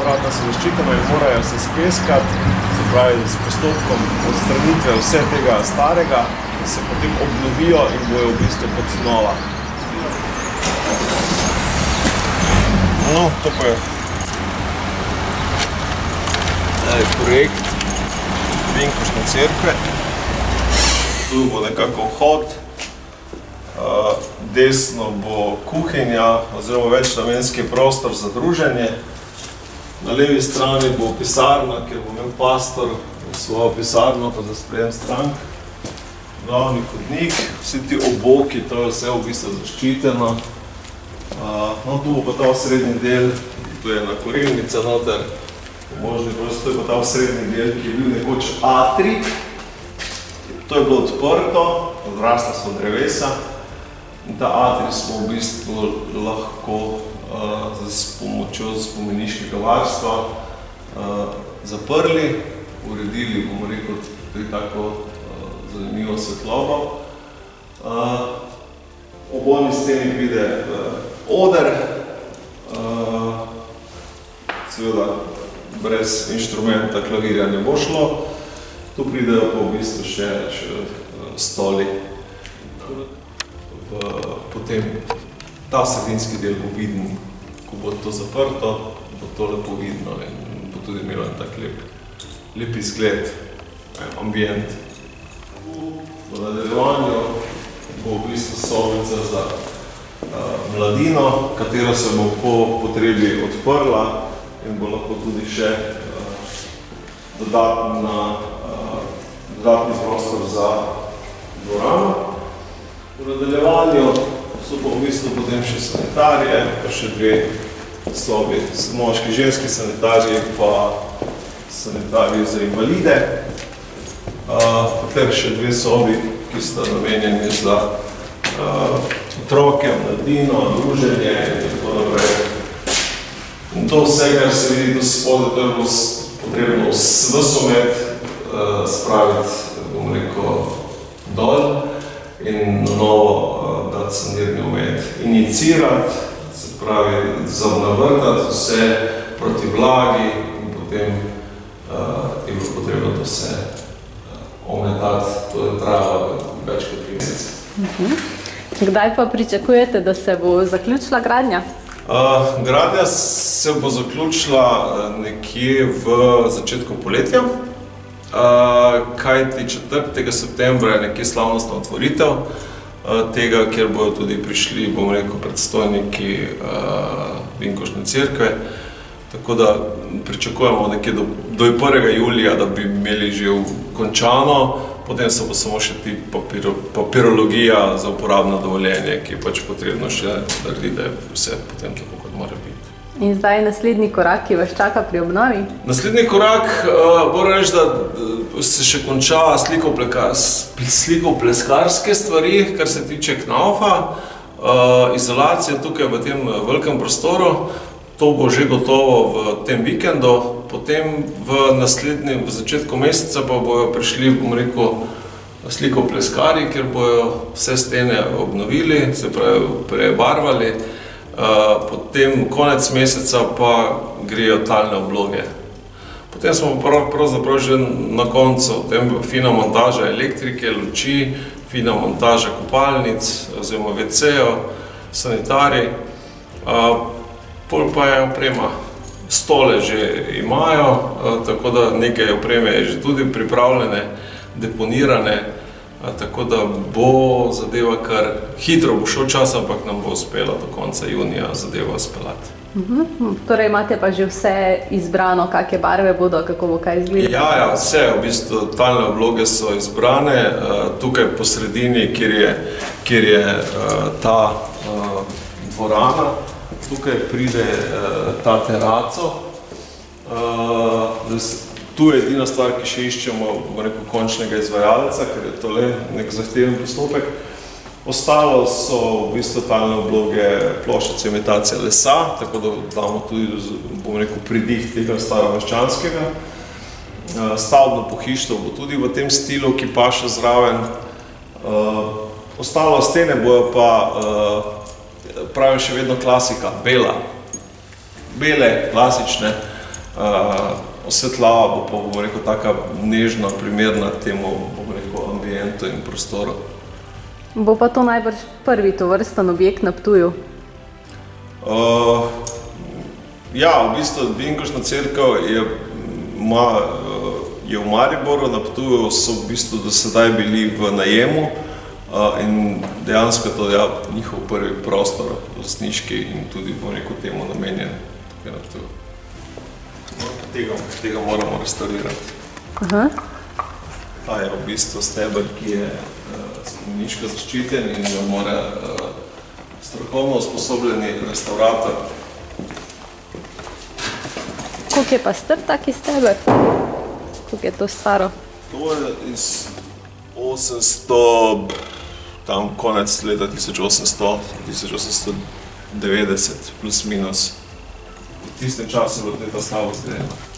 vrata so zaščitena in morajo se speskati, se pravi s postopkom odstranitve vse tega starega, da se potem obnovijo in bojo v bistvu kot nova. No, to pa je projekt Vinkošne cerkve. Tu bo nekako vhod. Desno bo kuhinja oziroma večnamenski prostor za druženje. Na levi strani bo pisarna, kjer bo imel pastor svojo pisarno pa za sprejem strank. Glavni hodnik, vsi ti oboki, to je vse v bistvu zaščiteno. No, tu bo pa ta srednji del, tu je ena kurilnica noter, možni prostor, to je pa ta srednji del, ki je bil nekoč atrij. To je bilo odprto, odrasla so drevesa. In ta atrij smo v bistvu lahko s pomočjo spomeniškega varstva zaprli, uredili, bomo rekel, tudi tako zanimivo svetlobo. Ob oni steni pride oder, seveda brez inštrumenta klavirja ne bo šlo. Tu pridejo pa v bistvu še stoli. Potem ta sredinski del bo viden, ko bo to zaprto, bo to lepo vidno in bo tudi imelo en tak lep izgled, ambient. V nadaljevanju bo v bistvu sobica za mladino, katera se bo po potrebi odprla in bo lahko tudi še dodatni prostor za dvorano. V nadaljevanju so pa v bistvu potem še sanitarije, pa še dve sobi, moški, ženski sanitariji, pa sanitariji za invalide. Potem še dve sobi, ki sta namenjeni za otroke, mladino, druženje in tako naprej. In to vse, kar se vidi do spodaj, to je bilo potrebno ves omet spraviti, bomo rekel, dol in na novo dati sanirni omet. Inicirati, se pravi, navrtati vse proti vlagi in potem je bilo potrebno to vse ometati. To je trajalo več kot 3 mesece. Kdaj pa pričakujete, da se bo zaključila gradnja? Gradnja se bo zaključila nekje v začetku poletja. Kajti 4. septembra je nekje slavnostna otvoritev tega, kjer bojo tudi prišli, bom rekel, predstojniki Vinkošne cerkve. Tako da pričakujemo nekje do 1. julija, da bi imeli že končano, potem se bo samo še ti papirologija za uporabno dovoljenje, ki je pač potrebno še narediti, da je vse potem tako, kot mora biti. In zdaj naslednji korak, ki vas čaka pri obnovi? Naslednji korak, moram reči, da se še konča sliko-pleskarske stvari, kar se tiče Knaufa, izolacija tukaj v tem velikem prostoru. To bo že gotovo v tem vikendu, potem v začetku meseca pa bojo prišli, bom rekel, sliko-pleskari, kjer bojo vse stene obnovili, se pravi prebarvali. Potem konec meseca pa grejo talne obloge. Potem smo pravzaprav že na koncu, potem fina montaža elektrike, luči, fina montaža kopalnic oziroma WC-jev, sanitarij. Pol pa je oprema. Stole že imajo, tako da nekaj opreme je že tudi pripravljene, deponirane, tako da bo zadeva kar hitro bo šel čas, ampak nam bo uspelo do konca junija zadevo speljati. Torej imate pa že vse izbrano, kakšne barve bodo, kako bo kaj izgledalo? Ja, vse, v bistvu talne obloge so izbrane, tukaj po sredini, kjer je ta dvorana. Tukaj pride ta teraco. Tu je edina stvar, ki še iščemo, bomo rekel, končnega izvajalca, ker je to le nek zahteven postopek. Ostalo so v bistvu talne obloge plošča cementacije lesa, tako da damo tudi, bomo rekel, pridih tega starovaščanskega. Stavbno pohištvo bo tudi v tem stilu, ki paše zraven. Ostalo stene bojo pa pravim še vedno klasika, bele, klasične. Osvetljava bo pa, bomo rekel, taka nežna, primerna temu, bomo rekel, ambientu in prostoru. Bo pa to najbrž prvi tovrsten objekt na Ptuju. Ja, v bistvu Binkošna cerkev je v Mariboru, na Ptuju so v bistvu do sedaj bili v najemu in dejansko je to njihov prvi prostor, lastniški in tudi, bomo rekel, temu namenjen tukaj na Ptuju. Tega moramo restaurirati. Aha. Ta je v bistvu steber, ki je spomeniško zaščiten in ga mora strokovno usposobljeni restaurator. Koliko je pa star taki steber? Koliko je to staro? To je iz 800, tam konec leta 1800, 1890 plus minus. V tistem času je bila ta stavba zgrajena.